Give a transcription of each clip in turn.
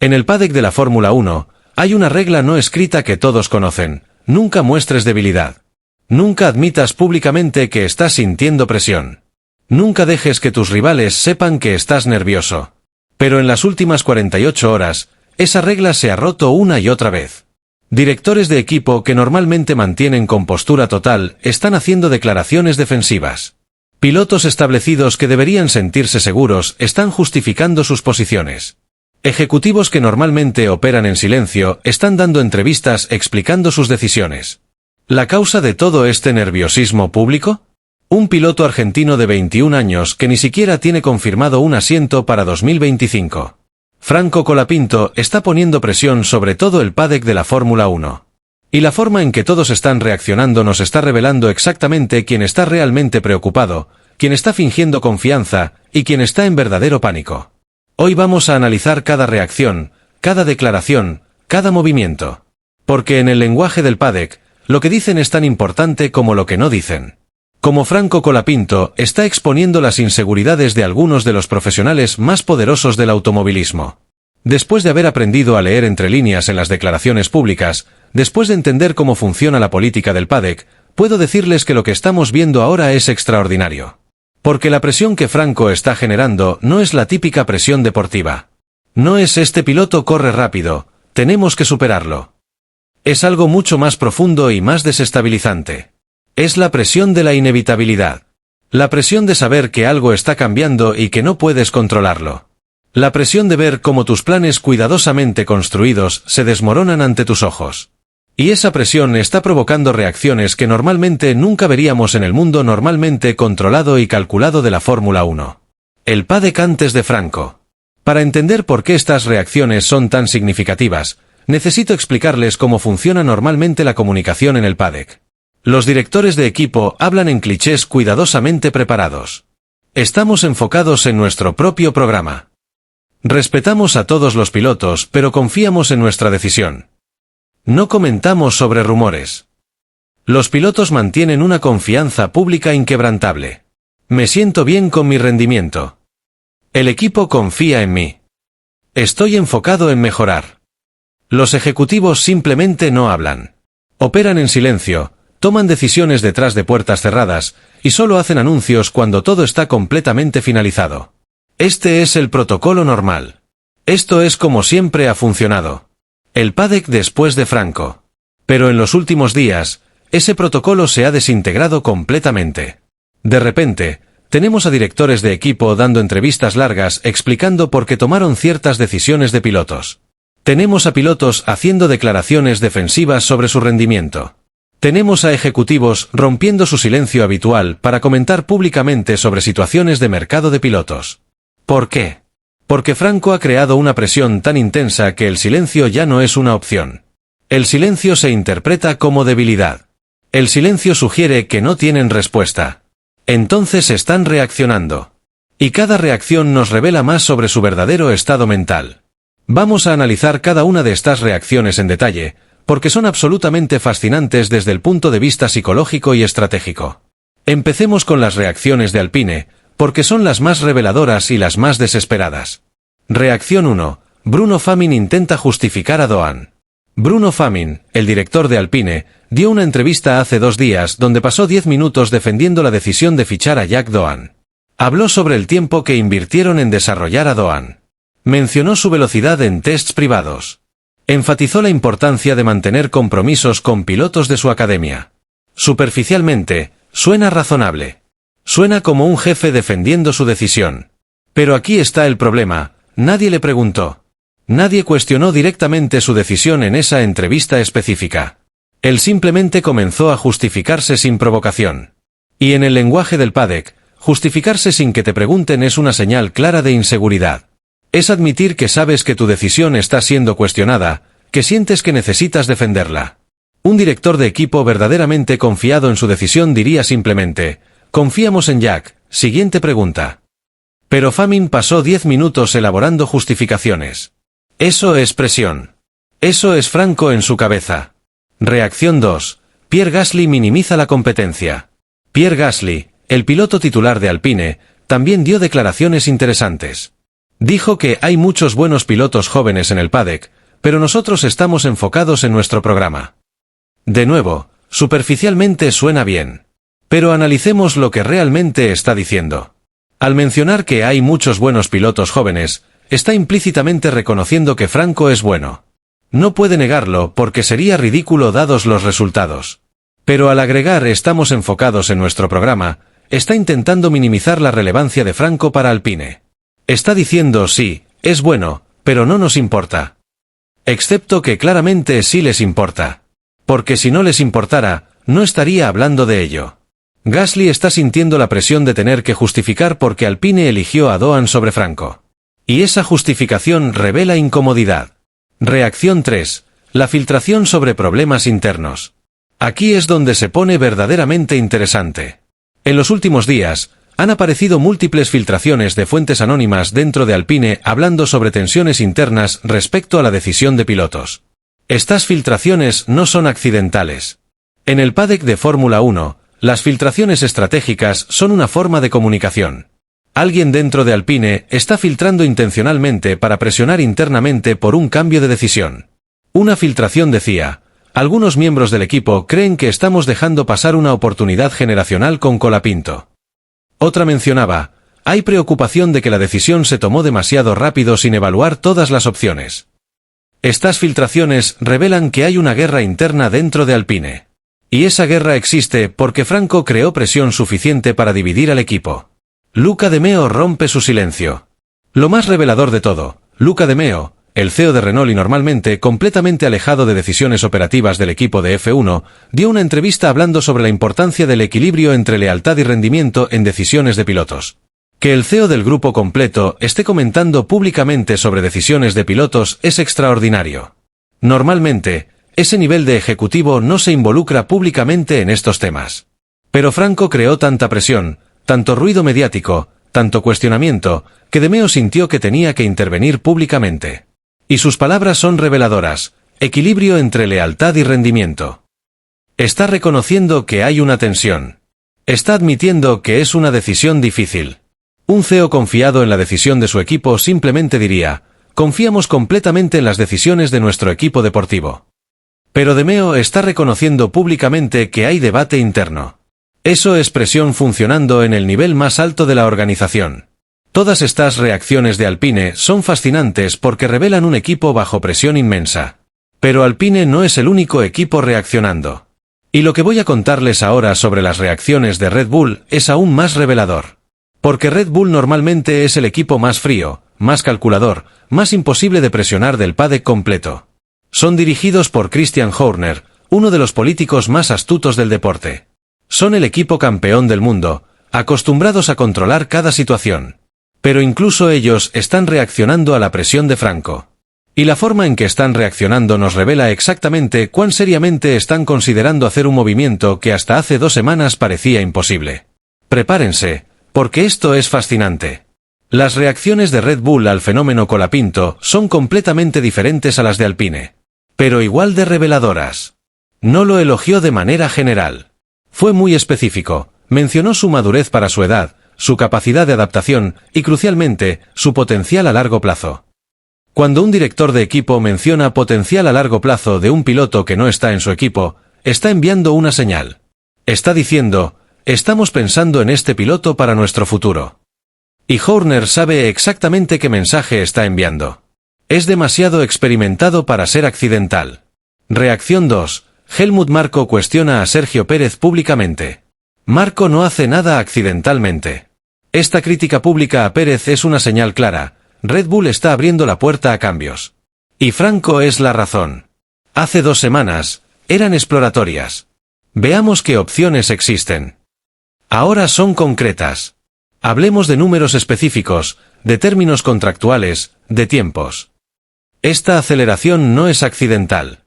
En el paddock de la Fórmula 1, hay una regla no escrita que todos conocen: nunca muestres debilidad. Nunca admitas públicamente que estás sintiendo presión. Nunca dejes que tus rivales sepan que estás nervioso. Pero en las últimas 48 horas, esa regla se ha roto una y otra vez. Directores de equipo que normalmente mantienen compostura total están haciendo declaraciones defensivas. Pilotos establecidos que deberían sentirse seguros están justificando sus posiciones. Ejecutivos que normalmente operan en silencio están dando entrevistas explicando sus decisiones. ¿La causa de todo este nerviosismo público? Un piloto argentino de 21 años que ni siquiera tiene confirmado un asiento para 2025. Franco Colapinto está poniendo presión sobre todo el paddock de la Fórmula 1. Y la forma en que todos están reaccionando nos está revelando exactamente quién está realmente preocupado, quién está fingiendo confianza y quién está en verdadero pánico. Hoy vamos a analizar cada reacción, cada declaración, cada movimiento. Porque en el lenguaje del paddock, lo que dicen es tan importante como lo que no dicen. Como Franco Colapinto está exponiendo las inseguridades de algunos de los profesionales más poderosos del automovilismo. Después de haber aprendido a leer entre líneas en las declaraciones públicas, después de entender cómo funciona la política del paddock, puedo decirles que lo que estamos viendo ahora es extraordinario. Porque la presión que Franco está generando no es la típica presión deportiva. No es este piloto corre rápido, tenemos que superarlo. Es algo mucho más profundo y más desestabilizante. Es la presión de la inevitabilidad. La presión de saber que algo está cambiando y que no puedes controlarlo. La presión de ver cómo tus planes cuidadosamente construidos se desmoronan ante tus ojos. Y esa presión está provocando reacciones que normalmente nunca veríamos en el mundo normalmente controlado y calculado de la Fórmula 1. El paddock antes de Franco. Para entender por qué estas reacciones son tan significativas, necesito explicarles cómo funciona normalmente la comunicación en el paddock. Los directores de equipo hablan en clichés cuidadosamente preparados. Estamos enfocados en nuestro propio programa. Respetamos a todos los pilotos, pero confiamos en nuestra decisión. No comentamos sobre rumores. Los pilotos mantienen una confianza pública inquebrantable. Me siento bien con mi rendimiento. El equipo confía en mí. Estoy enfocado en mejorar. Los ejecutivos simplemente no hablan. Operan en silencio. Toman decisiones detrás de puertas cerradas, y solo hacen anuncios cuando todo está completamente finalizado. Este es el protocolo normal. Esto es como siempre ha funcionado. El paddock después de Franco. Pero en los últimos días, ese protocolo se ha desintegrado completamente. De repente, tenemos a directores de equipo dando entrevistas largas explicando por qué tomaron ciertas decisiones de pilotos. Tenemos a pilotos haciendo declaraciones defensivas sobre su rendimiento. Tenemos a ejecutivos rompiendo su silencio habitual para comentar públicamente sobre situaciones de mercado de pilotos. ¿Por qué? Porque Franco ha creado una presión tan intensa que el silencio ya no es una opción. El silencio se interpreta como debilidad. El silencio sugiere que no tienen respuesta. Entonces están reaccionando. Y cada reacción nos revela más sobre su verdadero estado mental. Vamos a analizar cada una de estas reacciones en detalle, porque son absolutamente fascinantes desde el punto de vista psicológico y estratégico. Empecemos con las reacciones de Alpine, porque son las más reveladoras y las más desesperadas. Reacción 1. Bruno Famin intenta justificar a Doan. Bruno Famin, el director de Alpine, dio una entrevista hace 2 días donde pasó 10 minutos defendiendo la decisión de fichar a Jack Doan. Habló sobre el tiempo que invirtieron en desarrollar a Doan. Mencionó su velocidad en tests privados. Enfatizó la importancia de mantener compromisos con pilotos de su academia. Superficialmente, suena razonable. Suena como un jefe defendiendo su decisión. Pero aquí está el problema, nadie le preguntó. Nadie cuestionó directamente su decisión en esa entrevista específica. Él simplemente comenzó a justificarse sin provocación. Y en el lenguaje del paddock, justificarse sin que te pregunten es una señal clara de inseguridad. Es admitir que sabes que tu decisión está siendo cuestionada, que sientes que necesitas defenderla. Un director de equipo verdaderamente confiado en su decisión diría simplemente, confiamos en Jack, siguiente pregunta. Pero Famin pasó 10 minutos elaborando justificaciones. Eso es presión. Eso es Franco en su cabeza. Reacción 2. Pierre Gasly minimiza la competencia. Pierre Gasly, el piloto titular de Alpine, también dio declaraciones interesantes. Dijo que hay muchos buenos pilotos jóvenes en el paddock, pero nosotros estamos enfocados en nuestro programa. De nuevo, superficialmente suena bien. Pero analicemos lo que realmente está diciendo. Al mencionar que hay muchos buenos pilotos jóvenes, está implícitamente reconociendo que Franco es bueno. No puede negarlo porque sería ridículo dados los resultados. Pero al agregar estamos enfocados en nuestro programa, está intentando minimizar la relevancia de Franco para Alpine. Está diciendo sí, es bueno, pero no nos importa. Excepto que claramente sí les importa. Porque si no les importara, no estaría hablando de ello. Gasly está sintiendo la presión de tener que justificar por qué Alpine eligió a Doan sobre Franco. Y esa justificación revela incomodidad. Reacción 3. La filtración sobre problemas internos. Aquí es donde se pone verdaderamente interesante. En los últimos días, han aparecido múltiples filtraciones de fuentes anónimas dentro de Alpine hablando sobre tensiones internas respecto a la decisión de pilotos. Estas filtraciones no son accidentales. En el paddock de Fórmula 1, las filtraciones estratégicas son una forma de comunicación. Alguien dentro de Alpine está filtrando intencionalmente para presionar internamente por un cambio de decisión. Una filtración decía: algunos miembros del equipo creen que estamos dejando pasar una oportunidad generacional con Colapinto. Otra mencionaba: hay preocupación de que la decisión se tomó demasiado rápido sin evaluar todas las opciones. Estas filtraciones revelan que hay una guerra interna dentro de Alpine. Y esa guerra existe porque Franco creó presión suficiente para dividir al equipo. Luca de Meo rompe su silencio. Lo más revelador de todo, Luca de Meo, el CEO de Renault y normalmente completamente alejado de decisiones operativas del equipo de F1, dio una entrevista hablando sobre la importancia del equilibrio entre lealtad y rendimiento en decisiones de pilotos. Que el CEO del grupo completo esté comentando públicamente sobre decisiones de pilotos es extraordinario. Normalmente, ese nivel de ejecutivo no se involucra públicamente en estos temas. Pero Franco creó tanta presión, tanto ruido mediático, tanto cuestionamiento, que De Meo sintió que tenía que intervenir públicamente. Y sus palabras son reveladoras: equilibrio entre lealtad y rendimiento. Está reconociendo que hay una tensión. Está admitiendo que es una decisión difícil. Un CEO confiado en la decisión de su equipo simplemente diría: confiamos completamente en las decisiones de nuestro equipo deportivo. Pero De Meo está reconociendo públicamente que hay debate interno. Eso es presión funcionando en el nivel más alto de la organización. Todas estas reacciones de Alpine son fascinantes porque revelan un equipo bajo presión inmensa. Pero Alpine no es el único equipo reaccionando. Y lo que voy a contarles ahora sobre las reacciones de Red Bull es aún más revelador. Porque Red Bull normalmente es el equipo más frío, más calculador, más imposible de presionar del paddock completo. Son dirigidos por Christian Horner, uno de los políticos más astutos del deporte. Son el equipo campeón del mundo, acostumbrados a controlar cada situación. Pero incluso ellos están reaccionando a la presión de Franco. Y la forma en que están reaccionando nos revela exactamente cuán seriamente están considerando hacer un movimiento que hasta hace 2 semanas parecía imposible. Prepárense, porque esto es fascinante. Las reacciones de Red Bull al fenómeno Colapinto son completamente diferentes a las de Alpine. Pero igual de reveladoras. No lo elogió de manera general. Fue muy específico, mencionó su madurez para su edad, su capacidad de adaptación y, crucialmente, su potencial a largo plazo. Cuando un director de equipo menciona potencial a largo plazo de un piloto que no está en su equipo, está enviando una señal. Está diciendo: estamos pensando en este piloto para nuestro futuro. Y Horner sabe exactamente qué mensaje está enviando. Es demasiado experimentado para ser accidental. Reacción 2. Helmut Marko cuestiona a Sergio Pérez públicamente. Marko no hace nada accidentalmente. Esta crítica pública a Pérez es una señal clara: Red Bull está abriendo la puerta a cambios. Y Franco es la razón. Hace 2 semanas, eran exploratorias. Veamos qué opciones existen. Ahora son concretas. Hablemos de números específicos, de términos contractuales, de tiempos. Esta aceleración no es accidental.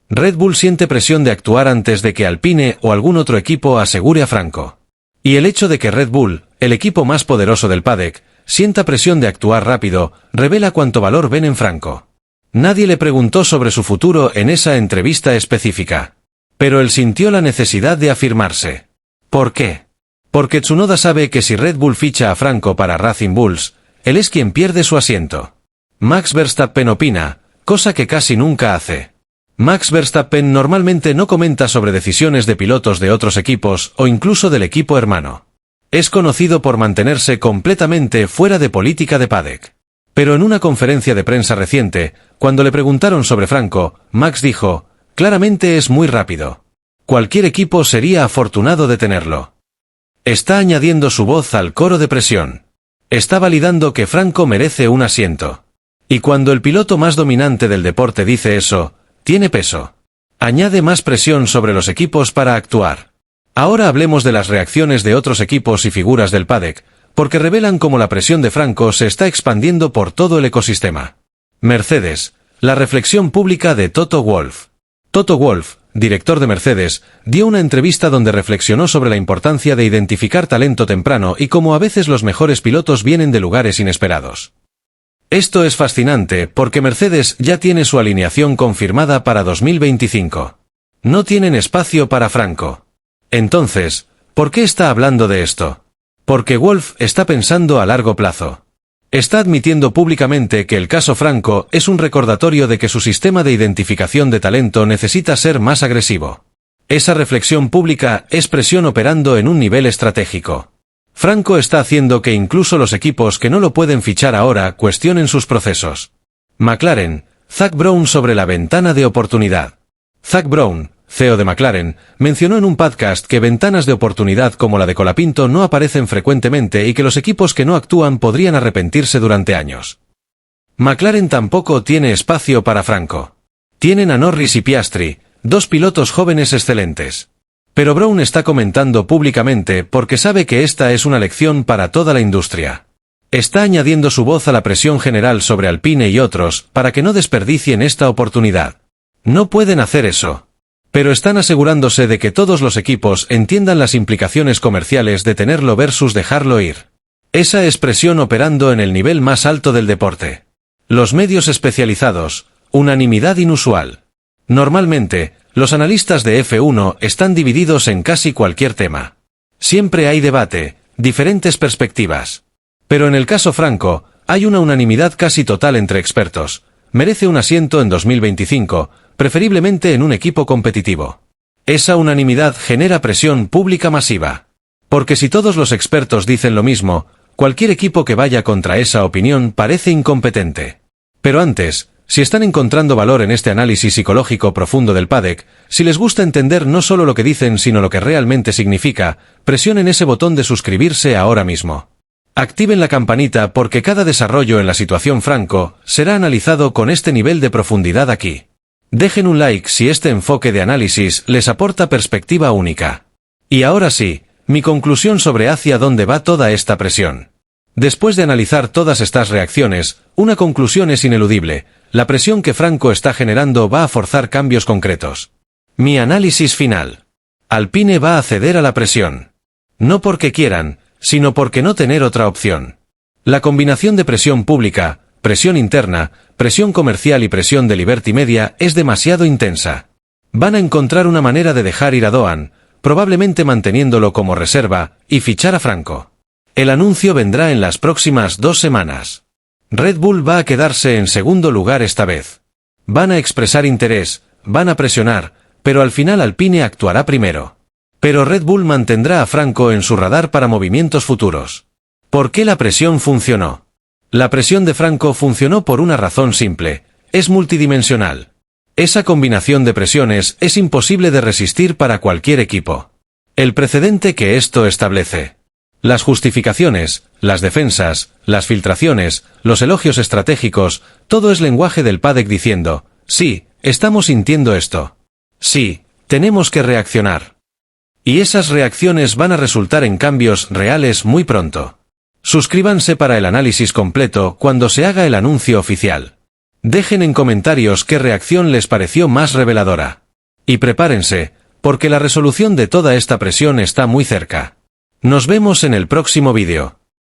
Red Bull siente presión de actuar antes de que Alpine o algún otro equipo asegure a Franco. Y el hecho de que Red Bull, el equipo más poderoso del paddock, sienta presión de actuar rápido, revela cuánto valor ven en Franco. Nadie le preguntó sobre su futuro en esa entrevista específica. Pero él sintió la necesidad de afirmarse. ¿Por qué? Porque Tsunoda sabe que si Red Bull ficha a Franco para Racing Bulls, él es quien pierde su asiento. Max Verstappen opina, cosa que casi nunca hace. Max Verstappen normalmente no comenta sobre decisiones de pilotos de otros equipos o incluso del equipo hermano. Es conocido por mantenerse completamente fuera de política de paddock. Pero en una conferencia de prensa reciente, cuando le preguntaron sobre Franco, Max dijo, claramente es muy rápido. Cualquier equipo sería afortunado de tenerlo. Está añadiendo su voz al coro de presión. Está validando que Franco merece un asiento. Y cuando el piloto más dominante del deporte dice eso, tiene peso. Añade más presión sobre los equipos para actuar. Ahora hablemos de las reacciones de otros equipos y figuras del paddock, porque revelan cómo la presión de Franco se está expandiendo por todo el ecosistema. Mercedes, la reflexión pública de Toto Wolff. Toto Wolff, director de Mercedes, dio una entrevista donde reflexionó sobre la importancia de identificar talento temprano y cómo a veces los mejores pilotos vienen de lugares inesperados. Esto es fascinante porque Mercedes ya tiene su alineación confirmada para 2025. No tienen espacio para Franco. Entonces, ¿por qué está hablando de esto? Porque Wolff está pensando a largo plazo. Está admitiendo públicamente que el caso Franco es un recordatorio de que su sistema de identificación de talento necesita ser más agresivo. Esa reflexión pública es presión operando en un nivel estratégico. Franco está haciendo que incluso los equipos que no lo pueden fichar ahora cuestionen sus procesos. McLaren, Zak Brown sobre la ventana de oportunidad. Zak Brown, CEO de McLaren, mencionó en un podcast que ventanas de oportunidad como la de Colapinto no aparecen frecuentemente y que los equipos que no actúan podrían arrepentirse durante años. McLaren tampoco tiene espacio para Franco. Tienen a Norris y Piastri, dos pilotos jóvenes excelentes. Pero Brown está comentando públicamente porque sabe que esta es una lección para toda la industria. Está añadiendo su voz a la presión general sobre Alpine y otros para que no desperdicien esta oportunidad. No pueden hacer eso. Pero están asegurándose de que todos los equipos entiendan las implicaciones comerciales de tenerlo versus dejarlo ir. Esa es presión operando en el nivel más alto del deporte. Los medios especializados, unanimidad inusual. Normalmente, los analistas de F1 están divididos en casi cualquier tema. Siempre hay debate, diferentes perspectivas. Pero en el caso Franco, hay una unanimidad casi total entre expertos. Merece un asiento en 2025, preferiblemente en un equipo competitivo. Esa unanimidad genera presión pública masiva. Porque si todos los expertos dicen lo mismo, cualquier equipo que vaya contra esa opinión parece incompetente. Pero antes, si están encontrando valor en este análisis psicológico profundo del paddock, si les gusta entender no solo lo que dicen sino lo que realmente significa, presionen ese botón de suscribirse ahora mismo. Activen la campanita porque cada desarrollo en la situación Franco será analizado con este nivel de profundidad aquí. Dejen un like si este enfoque de análisis les aporta perspectiva única. Y ahora sí, mi conclusión sobre hacia dónde va toda esta presión. Después de analizar todas estas reacciones, una conclusión es ineludible: la presión que Franco está generando va a forzar cambios concretos. Mi análisis final. Alpine va a ceder a la presión. No porque quieran, sino porque no tener otra opción. La combinación de presión pública, presión interna, presión comercial y presión de Liberty Media es demasiado intensa. Van a encontrar una manera de dejar ir a Doan, probablemente manteniéndolo como reserva, y fichar a Franco. El anuncio vendrá en las próximas 2 semanas. Red Bull va a quedarse en segundo lugar esta vez. Van a expresar interés, van a presionar, pero al final Alpine actuará primero. Pero Red Bull mantendrá a Franco en su radar para movimientos futuros. ¿Por qué la presión funcionó? La presión de Franco funcionó por una razón simple: es multidimensional. Esa combinación de presiones es imposible de resistir para cualquier equipo. El precedente que esto establece. Las justificaciones, las defensas, las filtraciones, los elogios estratégicos, todo es lenguaje del paddock diciendo: sí, estamos sintiendo esto. Sí, tenemos que reaccionar. Y esas reacciones van a resultar en cambios reales muy pronto. Suscríbanse para el análisis completo cuando se haga el anuncio oficial. Dejen en comentarios qué reacción les pareció más reveladora. Y prepárense, porque la resolución de toda esta presión está muy cerca. Nos vemos en el próximo vídeo.